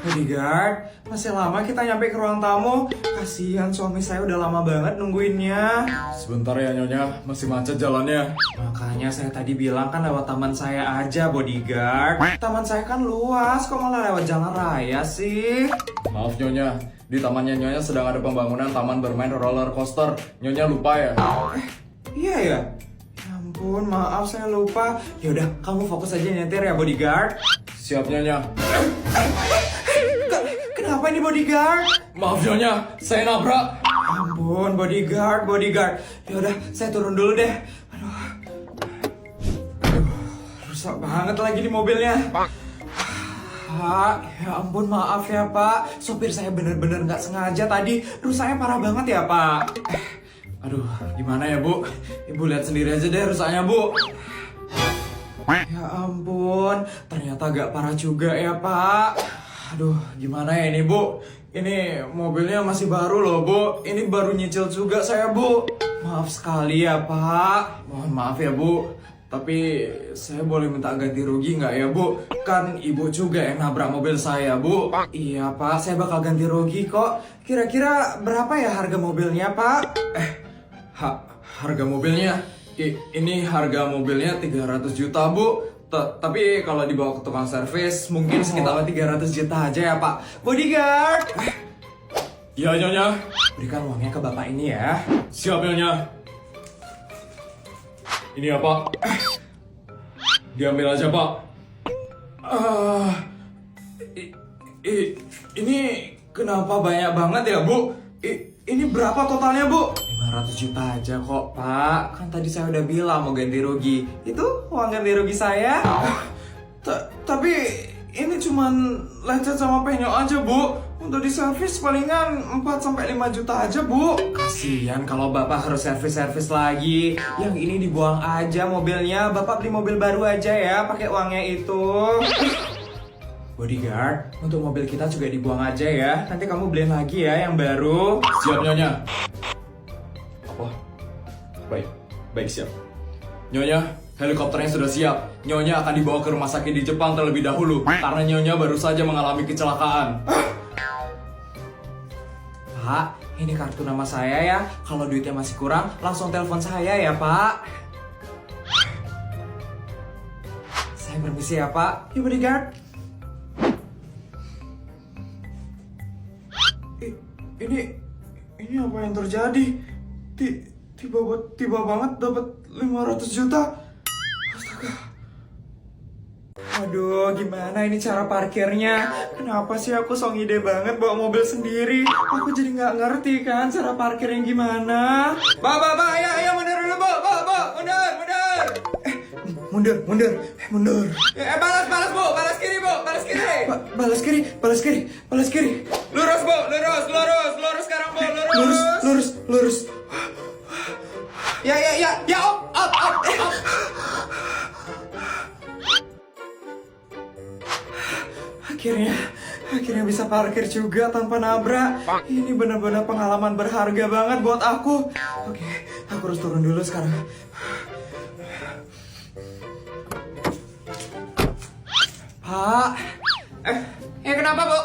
Bodyguard, masih lama kita nyampe ke ruang tamu. Kasihan suami saya udah lama banget nungguinnya. Sebentar ya Nyonya, masih macet jalannya. Makanya saya tadi bilang kan lewat taman saya aja, Bodyguard. Taman saya kan luas, kok malah lewat jalan raya sih? Maaf Nyonya, di tamannya Nyonya sedang ada pembangunan taman bermain roller coaster. Nyonya lupa ya? Iya ya? Ya ampun, maaf saya lupa. Yaudah, kamu fokus aja nyetir ya, Bodyguard. Siap Nyonya. Kenapa ini, Bodyguard? Maaf Nyonya, saya nabrak. Ampun, bodyguard. Yaudah, saya turun dulu deh. Aduh, rusak banget lagi di mobilnya. Pak, ya ampun, maaf ya Pak. Sopir saya bener-bener nggak sengaja tadi. Rusaknya parah banget ya Pak. Aduh, gimana ya Bu? Ibu lihat sendiri aja deh rusaknya Bu. Ya ampun, ternyata gak parah juga ya Pak. Aduh, gimana ya ini Bu? Ini mobilnya masih baru loh Bu. Ini baru nyicil juga saya Bu. Maaf sekali ya Pak. Mohon maaf ya Bu. Tapi saya boleh minta ganti rugi nggak ya Bu? Kan Ibu juga yang nabrak mobil saya Bu. Iya Pak, saya bakal ganti rugi kok. Kira-kira berapa ya harga mobilnya Pak? Harga mobilnya? Ini harga mobilnya 300 juta Bu. Tapi kalau dibawa ke tukang servis mungkin sekitar 300 juta aja ya Pak. Bodyguard, ya Nyonya. berikan uangnya ke bapak ini ya. Siap Nyonya. Ini ya Pak. Diambil aja Pak. Ini kenapa banyak banget ya Bu? Ini berapa totalnya Bu? 500 juta aja kok Pak. Kan tadi saya udah bilang mau ganti rugi. Itu uang ganti rugi saya. Tapi ini cuman lecet sama penyok aja Bu. Untuk diservis palingan 4-5 juta aja Bu. Kasihan kalau bapak harus servis-servis lagi. Yang ini dibuang aja mobilnya. Bapak beli mobil baru aja ya pakai uangnya itu. Bodyguard, untuk mobil kita juga dibuang aja ya. Nanti kamu beliin lagi ya yang baru. Siap Nyonya. Apa? Baik siap. Nyonya, helikopternya sudah siap. Nyonya akan dibawa ke rumah sakit di Jepang terlebih dahulu karena Nyonya baru saja mengalami kecelakaan. Pak, ini kartu nama saya ya. Kalau duitnya masih kurang, langsung telepon saya ya Pak. Saya permisi ya Pak. Yuk bodyguard. Ini apa yang terjadi? Tiba banget dapat 500 juta. Astaga. Aduh, gimana ini cara parkirnya? Kenapa sih aku so ngide banget bawa mobil sendiri? Aku jadi nggak ngerti kan cara parkirnya gimana. Ba, ayo mundur dulu, Bu, mundur. Mundur. Balas, Bu, balas kiri, Bu, balas kiri. Balas kiri. Lurus, Bu, lurus sekarang, Bu, Lurus. Ya, up. Akhirnya bisa parkir juga tanpa nabrak. Ini benar-benar pengalaman berharga banget buat aku. Oke, aku harus turun dulu sekarang. Pak, Kenapa, Bu?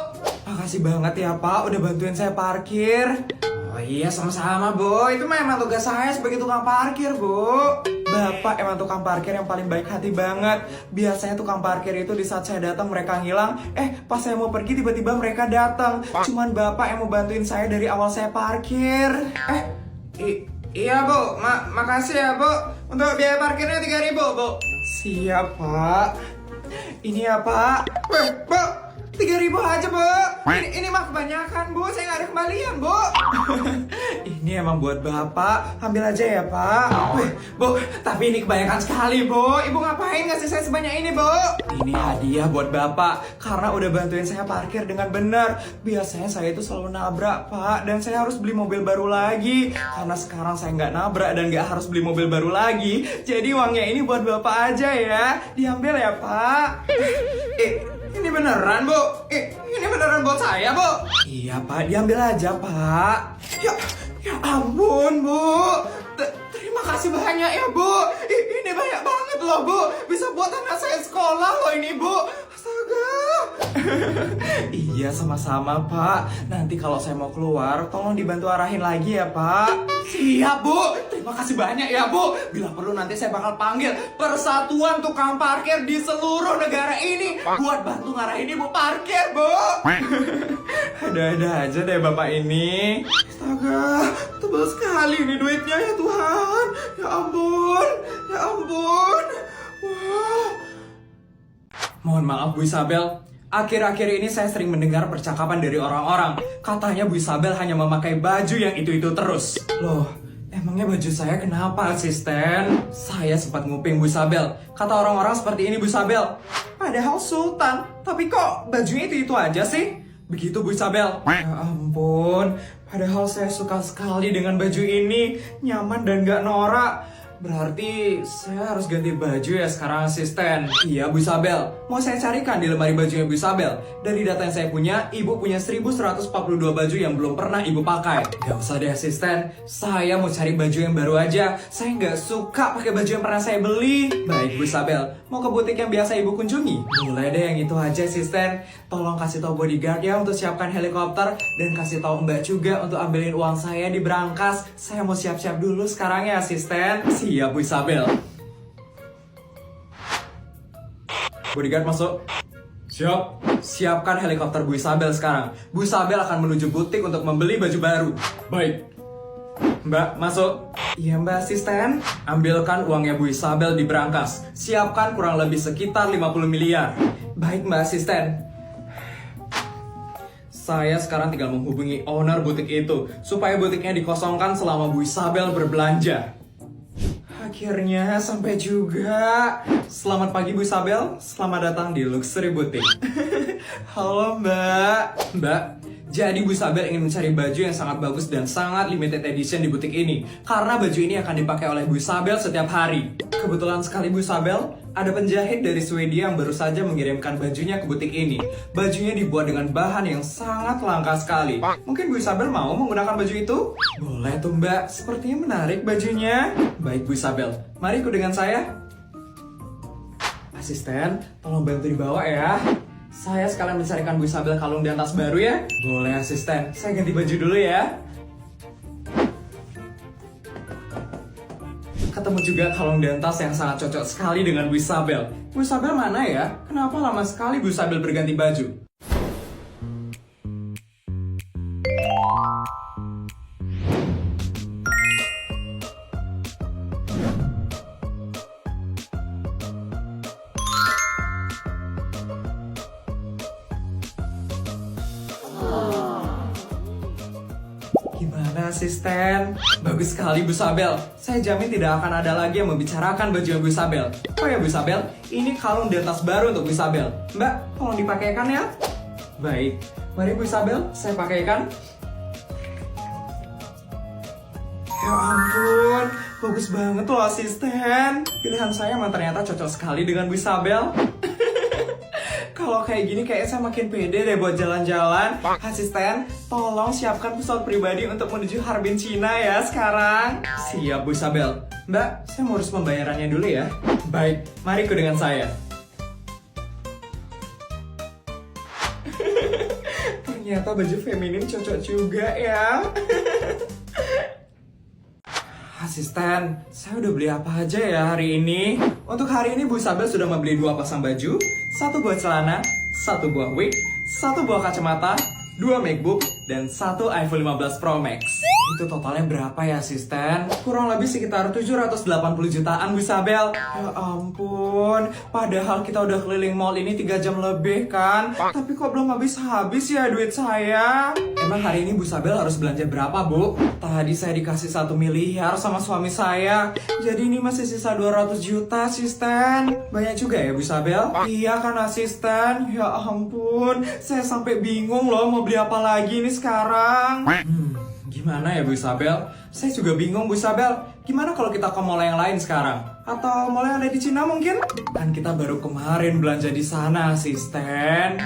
makasih banget ya Pak udah bantuin saya parkir. Oh iya, sama-sama, Bu. Itu memang tugas saya sebagai tukang parkir, Bu. Bapak emang tukang parkir yang paling baik hati banget. Biasanya tukang parkir itu di saat saya datang mereka ngilang. Pas saya mau pergi tiba-tiba mereka datang. Cuman Bapak yang mau bantuin saya dari awal saya parkir. Iya, Bu. Makasih ya, Bu. Untuk biaya parkirnya 3.000, Bu. Siap Pak. Ini ya Pak. Bu, 3.000 aja, Bu. Ini mah kebanyakan, Bu. Saya nggak ada kembalian, Bu. Ini emang buat Bapak. Ambil aja ya Pak. Bu, tapi ini kebanyakan sekali, Bu. Ibu ngapain ngasih saya sebanyak ini, Bu? Ini hadiah buat Bapak karena udah bantuin saya parkir dengan benar. Biasanya saya itu selalu nabrak Pak, dan saya harus beli mobil baru lagi. Karena sekarang saya nggak nabrak dan nggak harus beli mobil baru lagi. Jadi uangnya ini buat Bapak aja ya. Diambil ya Pak. Ini beneran, Bu? Ini beneran buat saya, Bu? Iya Pak, diambil aja Pak. Ya ampun, Bu. Terima kasih banyak ya, Bu. Ini banyak banget loh, Bu. Bisa buat anak saya sekolah loh ini, Bu. Astaga. Iya, sama-sama, Pak. Nanti kalau saya mau keluar, tolong dibantu arahin lagi ya, Pak. Siap, Bu. Terima kasih banyak ya, Bu. Bila perlu nanti saya bakal panggil persatuan tukang parkir di seluruh negara ini buat bantu ngarahin Ibu parkir, Bu. Ada-ada aja deh Bapak ini. Astaga, tebal sekali ini duitnya ya Tuhan. Ya ampun, ya ampun. Wah. Mohon maaf Bu Isabel, akhir-akhir ini saya sering mendengar percakapan dari orang-orang. Katanya Bu Isabel hanya memakai baju yang itu-itu terus. Loh, emangnya baju saya kenapa asisten? Saya sempat nguping Bu Isabel. Kata orang-orang seperti ini Bu Isabel. Padahal Sultan, tapi kok bajunya itu-itu aja sih? Begitu Bu Isabel. Ya ampun, padahal saya suka sekali dengan baju ini. Nyaman dan gak norak. Berarti saya harus ganti baju ya sekarang asisten. Iya Bu Isabel, mau saya carikan di lemari bajunya Bu Isabel. Dari data yang saya punya, Ibu punya 1142 baju yang belum pernah Ibu pakai. Gak usah deh asisten, saya mau cari baju yang baru aja. Saya nggak suka pakai baju yang pernah saya beli. Baik Bu Isabel, mau ke butik yang biasa Ibu kunjungi? Boleh deh yang itu aja asisten. Tolong kasih tahu bodyguard ya untuk siapkan helikopter. Dan kasih tahu Mbak juga untuk ambilin uang saya di berangkas. Saya mau siap-siap dulu sekarang ya asisten. Siap Bu Isabel. Bodyguard masuk. Siap. Siapkan helikopter Bu Isabel sekarang. Bu Isabel akan menuju butik untuk membeli baju baru. Baik. Mbak, masuk. Iya Mbak asisten. Ambilkan uangnya Bu Isabel di berangkas. Siapkan kurang lebih sekitar 50 miliar. Baik Mbak asisten. Saya sekarang tinggal menghubungi owner butik itu supaya butiknya dikosongkan selama Bu Isabel berbelanja. Akhirnya sampai juga. Selamat pagi Bu Isabel, selamat datang di Luxury Boutique. Halo Mbak. Mbak, jadi Bu Isabel ingin mencari baju yang sangat bagus dan sangat limited edition di butik ini. Karena baju ini akan dipakai oleh Bu Isabel setiap hari. Kebetulan sekali Bu Isabel, ada penjahit dari Swedia yang baru saja mengirimkan bajunya ke butik ini. Bajunya dibuat dengan bahan yang sangat langka sekali. Mungkin Bu Isabel mau menggunakan baju itu? Boleh tuh Mbak, sepertinya menarik bajunya. Baik Bu Isabel, mari ikut dengan saya. Asisten, tolong bantu dibawa ya. Saya sekalian mencarikan Bu Isabel kalung dan tas baru ya. Boleh asisten, saya ganti baju dulu ya. Ketemu juga kalung dan tas yang sangat cocok sekali dengan Bu Isabel. Bu Isabel mana ya? Kenapa lama sekali Bu Isabel berganti baju? Gimana asisten? Bagus sekali Bu Isabel. Saya jamin tidak akan ada lagi yang membicarakan baju Bu Isabel. Oh ya Bu Isabel, ini kalung dan tas baru untuk Bu Isabel. Mbak, tolong dipakaikan ya. Baik, mari Bu Isabel, saya pakaikan. Ya ampun, bagus banget loh asisten. Pilihan saya emang ternyata cocok sekali dengan Bu Isabel. Kalau kayak gini kayak saya makin pede deh buat jalan-jalan. Asisten, tolong siapkan pesawat pribadi untuk menuju Harbin Cina ya sekarang. Siap Bu Isabel. Mbak, saya mau urus pembayarannya dulu ya. Baik, mari ikut dengan saya. Ternyata baju feminim cocok juga ya. Asisten, saya udah beli apa aja ya hari ini? Untuk hari ini Bu Isabel sudah membeli 2 pasang baju, 1 buah celana, 1 buah wig, 1 buah kacamata, 2 MacBook, dan 1 iPhone 15 Pro Max. Itu totalnya berapa ya asisten? Kurang lebih sekitar 780 jutaan Bu Isabel. Ya ampun, padahal kita udah keliling mall ini 3 jam lebih kan? Tapi kok belum habis-habis ya duit saya? Emang hari ini Bu Isabel harus belanja berapa Bu? Tadi saya dikasih 1 miliar sama suami saya. Jadi ini masih sisa 200 juta asisten. Banyak juga ya Bu Isabel? Iya kan asisten? Ya ampun, saya sampai bingung loh mau beli apa lagi nih sekarang. Gimana ya Bu Isabel? Saya juga bingung Bu Isabel. Gimana kalau kita ke mall yang lain sekarang? Atau mall yang ada di Cina mungkin? Kan kita baru kemarin belanja di sana asisten.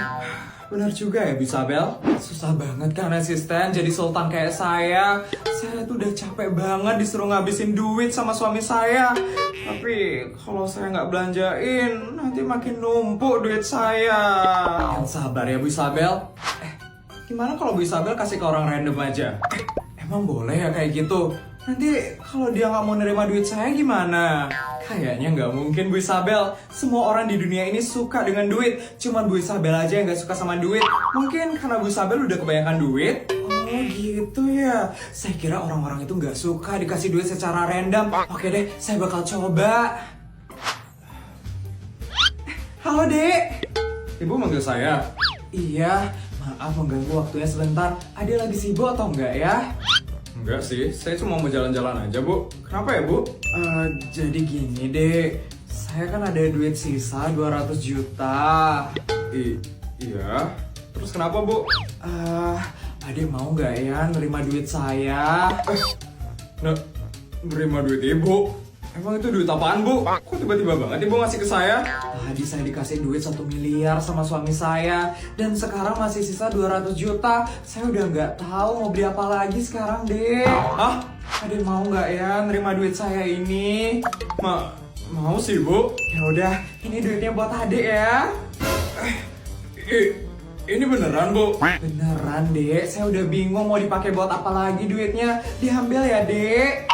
Benar juga ya Bu Isabel. Susah banget kan asisten jadi sultan kayak saya. Saya tuh udah capek banget disuruh ngabisin duit sama suami saya. Tapi kalau saya nggak belanjain, nanti makin numpuk duit saya. Yang sabar ya Bu Isabel. Gimana kalau Bu Isabel kasih ke orang random aja? Emang boleh ya kayak gitu? Nanti kalau dia nggak mau nerima duit saya gimana? Kayaknya nggak mungkin Bu Isabel. Semua orang di dunia ini suka dengan duit. Cuman Bu Isabel aja yang nggak suka sama duit. Mungkin karena Bu Isabel udah kebanyakan duit. Oh gitu ya. Saya kira orang-orang itu nggak suka dikasih duit secara random. Oke deh, saya bakal coba. Halo Dek. Ibu manggil saya? Iya, maaf mengganggu waktunya sebentar. Ada lagi sibuk atau enggak ya? Enggak sih, saya cuma mau jalan-jalan aja, Bu. Kenapa ya, Bu? Jadi gini deh, saya kan ada duit sisa 200 juta. Iya. Terus kenapa, Bu? Adek mau nggak ya nerima duit saya? Nerima duit Ibu? Emang itu duit apaan, Bu? Kok tiba-tiba banget Ibu ngasih ke saya? Tadi saya dikasih duit 1 miliar sama suami saya. Dan sekarang masih sisa 200 juta. Saya udah nggak tahu mau beli apa lagi sekarang deh. Hah? Adek mau nggak ya nerima duit saya ini? Mau sih, Bu. Ya udah, ini duitnya buat adek ya. Ini beneran, Bu? Beneran dek, saya udah bingung mau dipakai buat apa lagi duitnya. Diambil ya dek.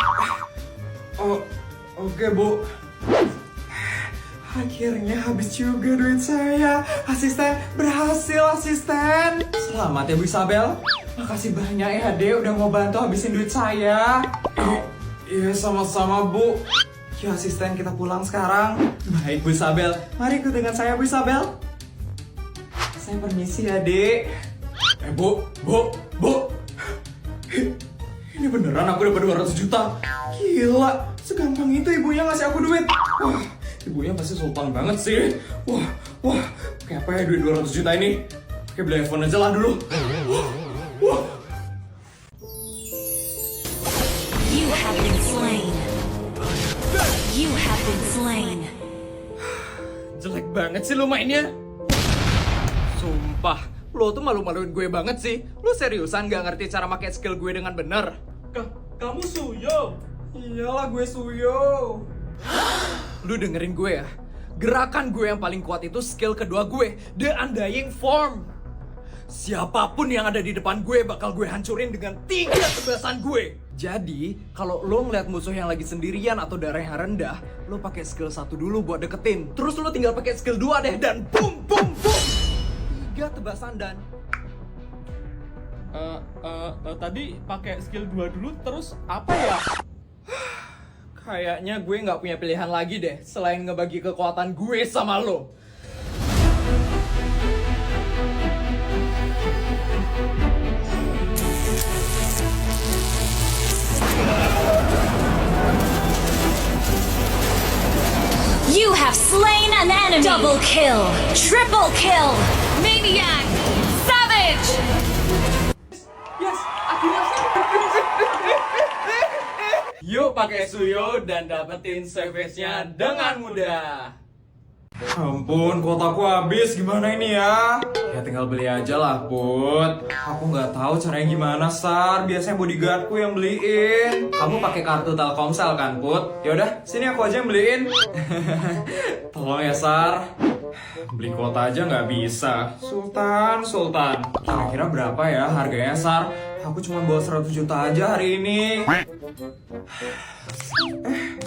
Oke, Bu. Akhirnya habis juga duit saya. Asisten, berhasil asisten. Selamat ya Bu Isabel. Makasih banyak ya dek udah mau bantu habisin duit saya. Iya, sama-sama, Bu. Yuk asisten, kita pulang sekarang. Baik Bu Isabel, mari ikut dengan saya Bu Isabel. Saya permisi ya dek. Bu. Ini beneran aku dapat 200 juta. Gila, segampang itu ibunya ngasih aku duit. Wah, ibunya pasti sultan banget sih. Wah, kayak apa ya duit 200 juta ini? Kayak beli iPhone aja lah dulu. Wah. You have been slain. You have been slain. Jelek banget sih lu mainnya. Sumpah, lo tuh malu-maluin gue banget sih. Lu seriusan gak ngerti cara pakai skill gue dengan bener? Kamu Suyo? Iyalah gue Suyo. Lu dengerin gue ya. Gerakan gue yang paling kuat itu skill kedua gue, The Undying Form. Siapapun yang ada di depan gue bakal gue hancurin dengan 3 tebasan gue. Jadi, kalau lo ngeliat musuh yang lagi sendirian atau darah yang rendah, lo pakai skill 1 dulu buat deketin. Terus lo tinggal pakai skill 2 deh dan boom boom boom. 3 tebasan dan tadi pakai skill 2 dulu terus apa ya? kayaknya gue nggak punya pilihan lagi deh selain ngebagi kekuatan gue sama lo. You have slain an enemy. Double kill. Triple kill. Maniac. Savage. Yes, akhirnya Yuk pakai Suyo dan dapetin service-nya dengan mudah. Ampun, kotaku habis. Gimana ini ya? Ya tinggal beli aja lah, Put. Aku nggak tahu caranya gimana, Sar. Biasanya bodyguardku yang beliin. Kamu pakai kartu Telkomsel kan, Put? Yaudah, sini aku aja yang beliin. Tolong ya, Sar. Beli kuota aja nggak bisa. Sultan. Kira-kira berapa ya harganya, Sar? Aku cuma bawa 100 juta aja hari ini.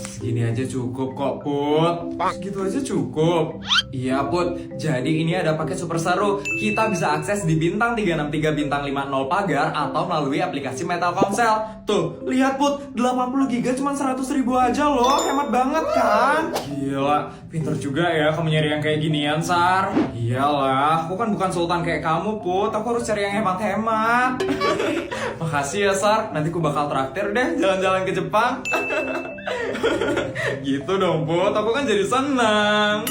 Segini aja cukup kok, Put. Segitu aja cukup. Iya, Put. Jadi ini ada paket super seru. Kita bisa akses di bintang 363 bintang 50 pagar atau melalui aplikasi Telkomsel. Tuh, lihat Put, 80 giga cuma 100 ribu aja loh. Hemat banget kan? Gila, pinter juga ya kamu nyari yang kayak ginian, Sar. Iyalah, aku kan bukan sultan kayak kamu, Put. Aku harus cari yang hemat-hemat. Makasih ya, Sar. Nanti aku bakal traktir deh jalan-jalan ke Jepang. Gitu dong, Put. Aku kan jadi senang.